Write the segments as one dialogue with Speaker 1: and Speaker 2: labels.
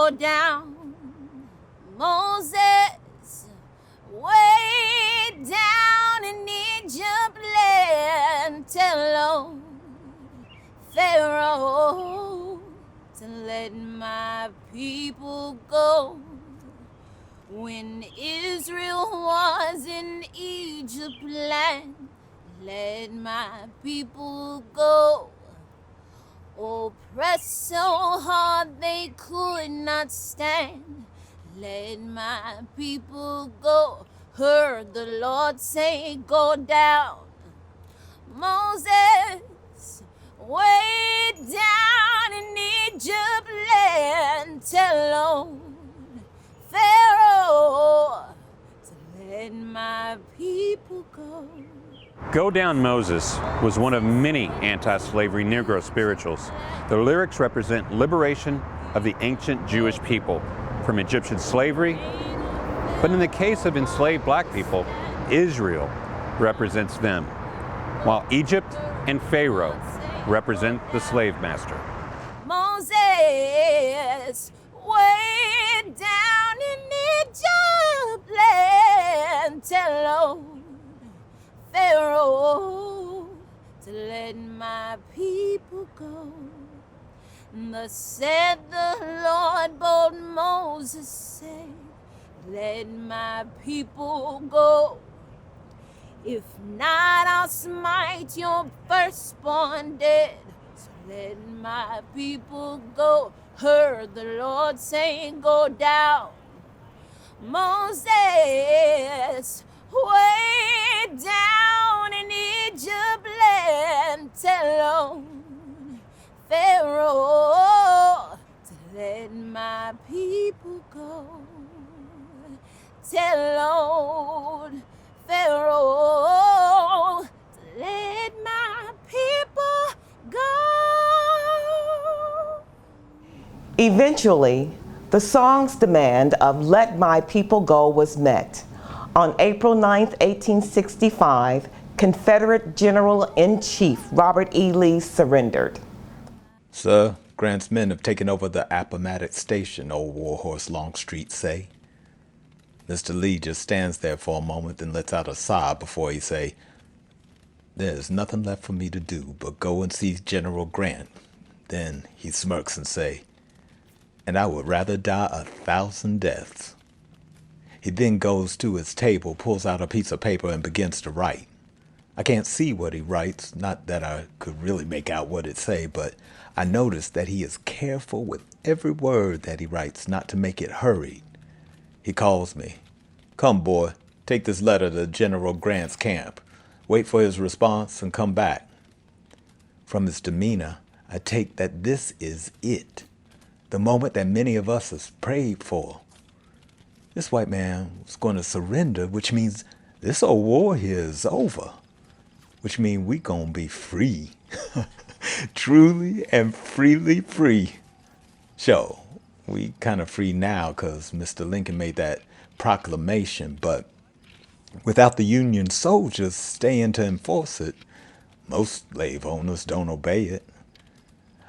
Speaker 1: go down. Moses, way down in Egypt land, tell old Pharaoh to let my people go. When Israel was in Egypt land, let my people go. Oppressed so hard they could not stand, let my people go. Heard the Lord say, go down. Moses, way down in Egypt land, tell old Pharaoh to let my people go.
Speaker 2: Go Down Moses was one of many anti-slavery Negro spirituals. The lyrics represent liberation of the ancient Jewish people from Egyptian slavery. But in the case of enslaved black people, Israel represents them, while Egypt and Pharaoh represent the slave master.
Speaker 1: Moses, way down in Egypt land, tell old Pharaoh to let my people go. Thus said the Lord, bold Moses said, let my people go. If not, I'll smite your firstborn dead. So let my people go. Heard the Lord say, go down. Moses, way down in Egypt land, tell old Pharaoh to let my people go. Tell old Pharaoh to let my people go.
Speaker 3: Eventually, the song's demand of "Let My People Go" was met. On April 9, 1865, Confederate General-in-Chief Robert E. Lee surrendered.
Speaker 4: Sir, Grant's men have taken over the Appomattox Station, old Warhorse Longstreet say. Mr. Lee just stands there for a moment and lets out a sigh before he say, there's nothing left for me to do but go and see General Grant. Then he smirks and say, and I would rather die 1,000 deaths. He then goes to his table, pulls out a piece of paper and begins to write. I can't see what he writes, not that I could really make out what it say, but I notice that he is careful with every word that he writes not to make it hurried. He calls me. Come, boy, take this letter to General Grant's camp. Wait for his response and come back. From his demeanor, I take that this is it, the moment that many of us have prayed for. This white man was going to surrender, which means this old war here is over, which means we gonna be free, truly and freely free. Sure, we kind of free now because Mr. Lincoln made that proclamation, but without the Union soldiers staying to enforce it, most slave owners don't obey it.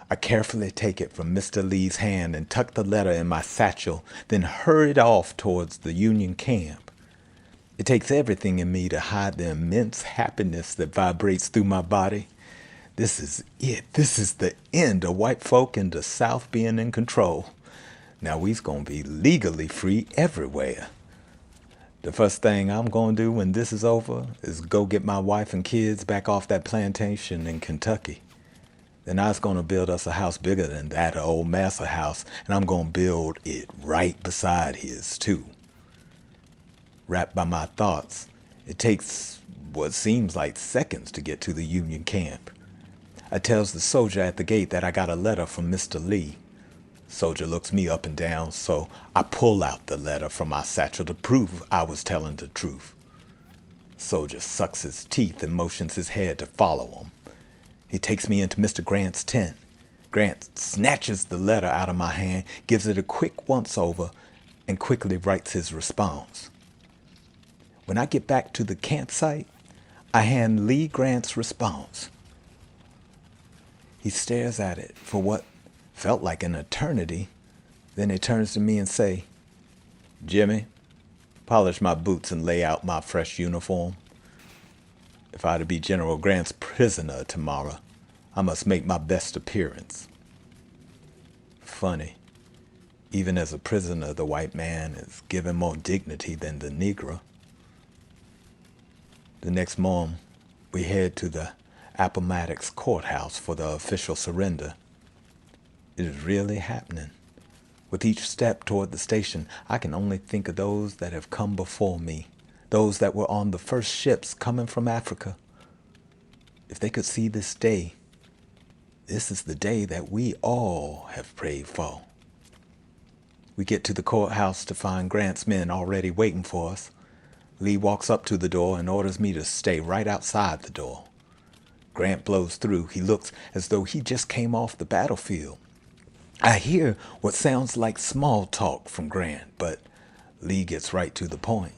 Speaker 4: I carefully take it from Mr. Lee's hand and tuck the letter in my satchel, then hurried off towards the Union camp. It takes everything in me to hide the immense happiness that vibrates through my body. This is it. This is the end of white folk in the South being in control. Now we's gonna be legally free everywhere. The first thing I'm gonna do when this is over is go get my wife and kids back off that plantation in Kentucky. Then I was gonna build us a house bigger than that old Master house, and I'm gonna build it right beside his too. Wrapped by my thoughts, it takes what seems like seconds to get to the Union camp. I tells the soldier at the gate that I got a letter from Mr. Lee. Soldier looks me up and down, so I pull out the letter from my satchel to prove I was telling the truth. Soldier sucks his teeth and motions his head to follow him. He takes me into Mr. Grant's tent. Grant snatches the letter out of my hand, gives it a quick once-over, and quickly writes his response. When I get back to the campsite, I hand Lee Grant's response. He stares at it for what felt like an eternity, Then he turns to me and say, Jimmy, polish my boots and lay out my fresh uniform. If I to be General Grant's prisoner tomorrow, I must make my best appearance. Funny, even as a prisoner, the white man is given more dignity than the Negro. The next morning, we head to the Appomattox courthouse for the official surrender. It is really happening. With each step toward the station, I can only think of those that have come before me, those that were on the first ships coming from Africa. If they could see this day, this is the day that we all have prayed for. We get to the courthouse to find Grant's men already waiting for us. Lee walks up to the door and orders me to stay right outside the door. Grant blows through. He looks as though he just came off the battlefield. I hear what sounds like small talk from Grant, but Lee gets right to the point.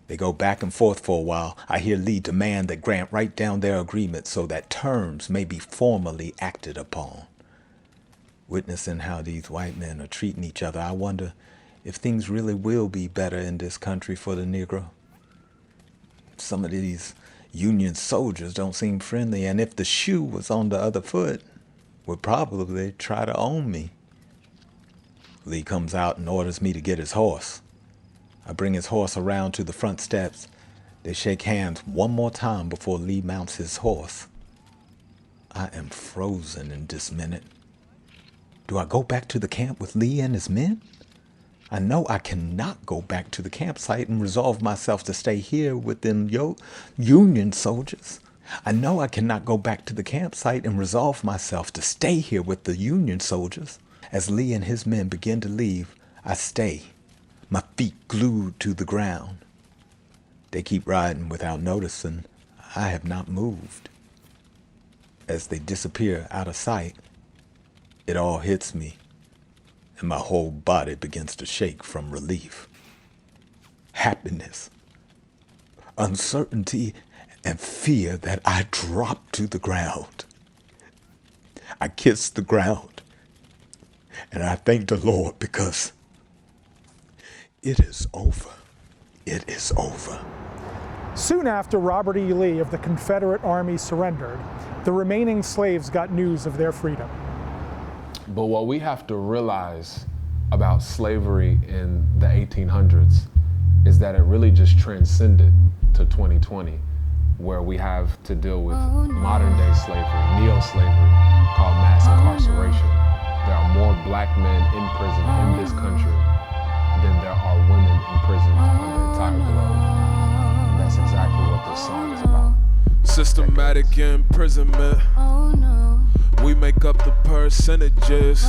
Speaker 4: They go back and forth for a while. I hear Lee demand that Grant write down their agreement so that terms may be formally acted upon. Witnessing how these white men are treating each other, I wonder if things really will be better in this country for the Negro. Some of these Union soldiers don't seem friendly, and if the shoe was on the other foot, would probably try to own me. Lee comes out and orders me to get his horse. I bring his horse around to the front steps. They shake hands one more time before Lee mounts his horse. I am frozen in this minute. Do I go back to the camp with Lee and his men? I know I cannot go back to the campsite and resolve myself to stay here with them Union soldiers. I know I cannot go back to the campsite and resolve myself to stay here with the Union soldiers. As Lee and his men begin to leave, I stay, my feet glued to the ground. They keep riding without noticing I have not moved. As they disappear out of sight, it all hits me, and my whole body begins to shake from relief. Happiness, uncertainty, and fear that I drop to the ground. I kiss the ground, and I thank the Lord because it is over. It is over.
Speaker 5: Soon after Robert E. Lee of the Confederate Army surrendered, the remaining slaves got news of their freedom.
Speaker 6: But what we have to realize about slavery in the 1800s is that it really just transcended to 2020, where we have to deal with modern day slavery, neo-slavery, called mass incarceration. There are more black men in prison in this country than there are women in prison on the entire globe. And that's exactly what this song is about.
Speaker 7: Systematic imprisonment. We make up the percentages.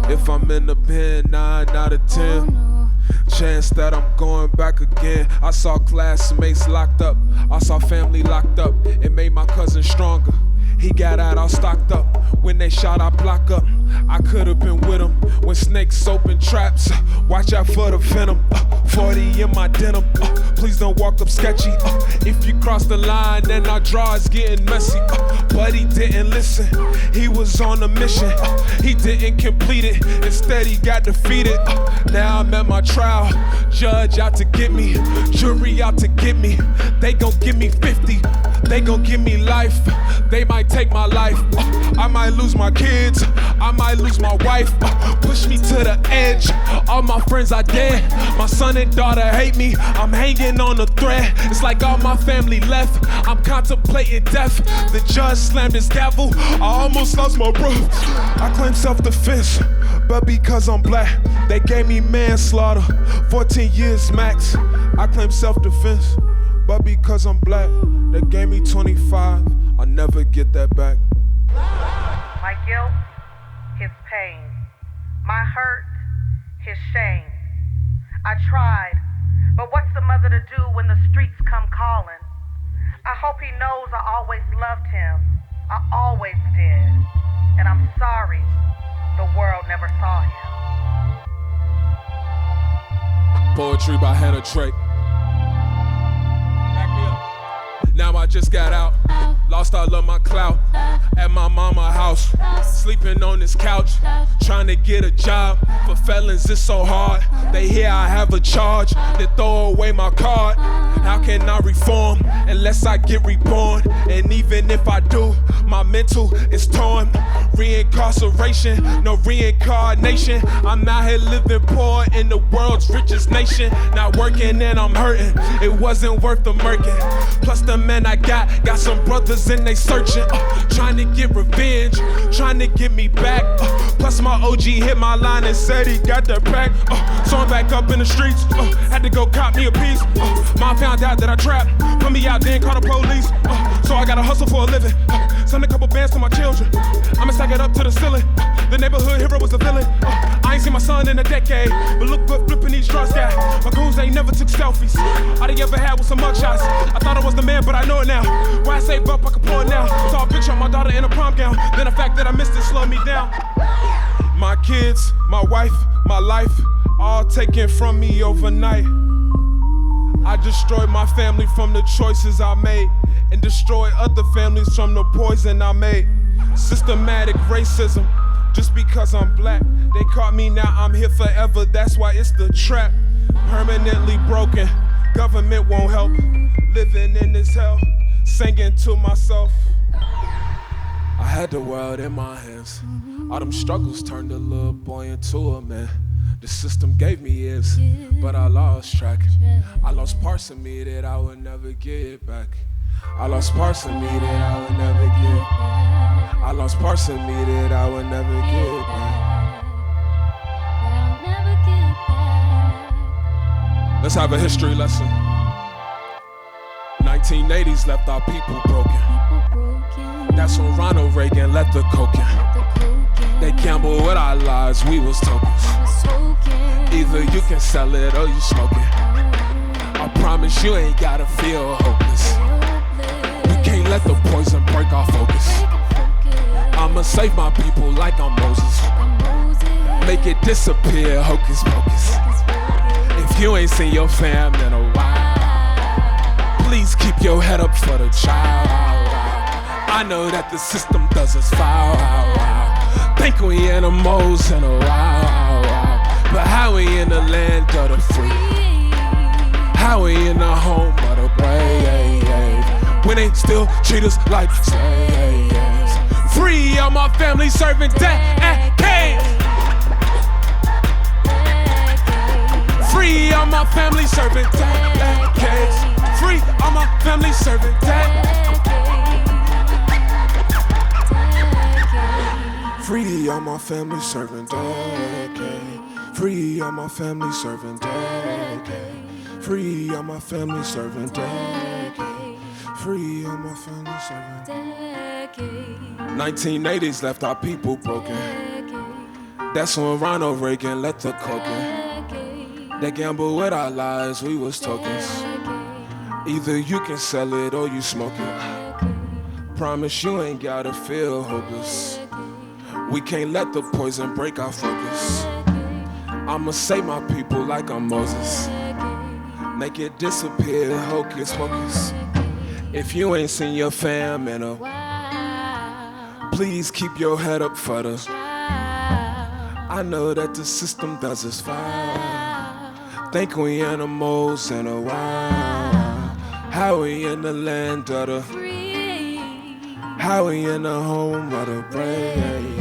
Speaker 7: If I'm in the pen, 9 out of 10. Chance that I'm going back again. I saw classmates locked up. I saw family locked up. It made my cousin stronger. He got out all stocked up. When they shot, I block up. I could have been with him when snakes open traps. Watch out for the venom. 40 in my denim. Please don't walk up sketchy. If you cross the line, then our draw is getting messy. But he didn't listen. He was on a mission. He didn't complete it. Instead, he got defeated. Now I'm at my trial. Judge out to get me. Jury out to get me. They gon' give me 50. They gon' give me life. They might take my life. I might lose my kids. I might lose my wife. Push me to the edge. All my friends are dead. My son and daughter hate me. I'm hanging on a thread. It's like all my family left. I'm contemplating death. The judge slammed his gavel. I almost lost my breath. I claim self-defense, but because I'm black, they gave me manslaughter. 14 years max. I claim self-defense, but because I'm black, they gave me 25. I'll never get that back.
Speaker 8: My guilt, his pain. My hurt, his shame. I tried, but what's the mother to do when the streets come calling? I hope he knows I always loved him. I always did. And I'm sorry the world never saw him.
Speaker 7: Poetry by Hannah Drake. Now I just got out, lost all of my clout at my mama's house, sleeping on this couch, trying to get a job. For felons it's so hard, they hear I have a charge, they throw away my card. How can I reform unless I get reborn? And even if I do, my mental is torn. Reincarceration, no reincarnation. I'm out here living poor in the world's richest nation. Not working and I'm hurting, it wasn't worth the murking. Plus the men I got some brothers and they searching, trying to get revenge, trying to get me back. Plus my OG hit my line and said he got that pack. So I'm back up in the streets, had to go cop me a piece. Mom found out that I trapped, put me out, then call the police. So I gotta hustle for a living, send a couple bands to my children. I'ma stack it up to the ceiling, the neighborhood hero was a villain. I ain't seen my son in a decade, but look what flipping these drugs got. My goons ain't never took selfies, all they ever had was some mugshots. I thought I was the man, but I know it now. Why I save up, I can pour it now. Saw a picture of my daughter in a prom gown, then the fact that I missed it slowed me down. My kids, my wife, my life, all taken from me overnight. I destroyed my family from the choices I made, and destroyed other families from the poison I made. Systematic racism, just because I'm black. They caught me, now I'm here forever, that's why it's the trap. Permanently broken, government won't help. Living in this hell, singing to myself. I had the world in my hands. All them struggles turned a little boy into a man. The system gave me ears, but I lost track. I lost parts of me that I would never get back. I lost parts of me that I would never get back. I lost parts of me that I would never get back. Let's have a history lesson. 1980s left our people broken. That's when Ronald Reagan let the coke in. They gambled with our lives, we was tokens. Either you can sell it or you smoke it. I promise you ain't gotta feel hopeless. We can't let the poison break our focus. I'ma save my people like I'm Moses. Make it disappear, hocus pocus. If you ain't seen your fam in a while, please keep your head up for the child. I know that the system does us foul. Think we animals in a while, but how we in the land of the free? How we in the home of the brave? When they still treat us like slaves. Free all my family serving decades. Free all my family serving decades. Free all my family serving decades. Free all my family serving decade. Free all my family serving decade. Free all my family serving decade. Free all my family serving decade. 1980s left our people broken. That's when Ronald Reagan let the coke in. They gambled with our lives, we was tokens. Either you can sell it or you smoke it. Promise you ain't gotta feel hopeless. We can't let the poison break our focus. I'ma save my people like I'm Moses. Make it disappear, hocus pocus. If you ain't seen your fam in a while, please keep your head up for the I know that the system does us foul. Think we animals in a while. How we in the land of the free? How we in the home of the brave?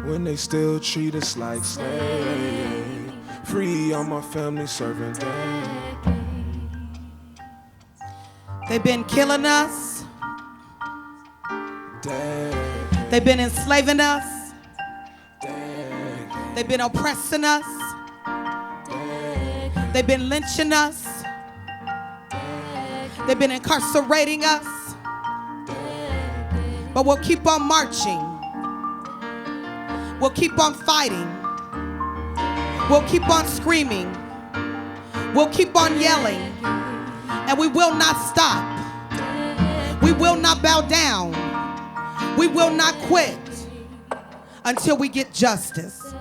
Speaker 7: When they still treat us like slaves. Free all my family serving decades.
Speaker 9: They've been killing us. They've been enslaving us. They've been oppressing us. They've been lynching us. They've been incarcerating us. But we'll keep on marching. We'll keep on fighting. We'll keep on screaming. We'll keep on yelling. And we will not stop. We will not bow down. We will not quit until we get justice.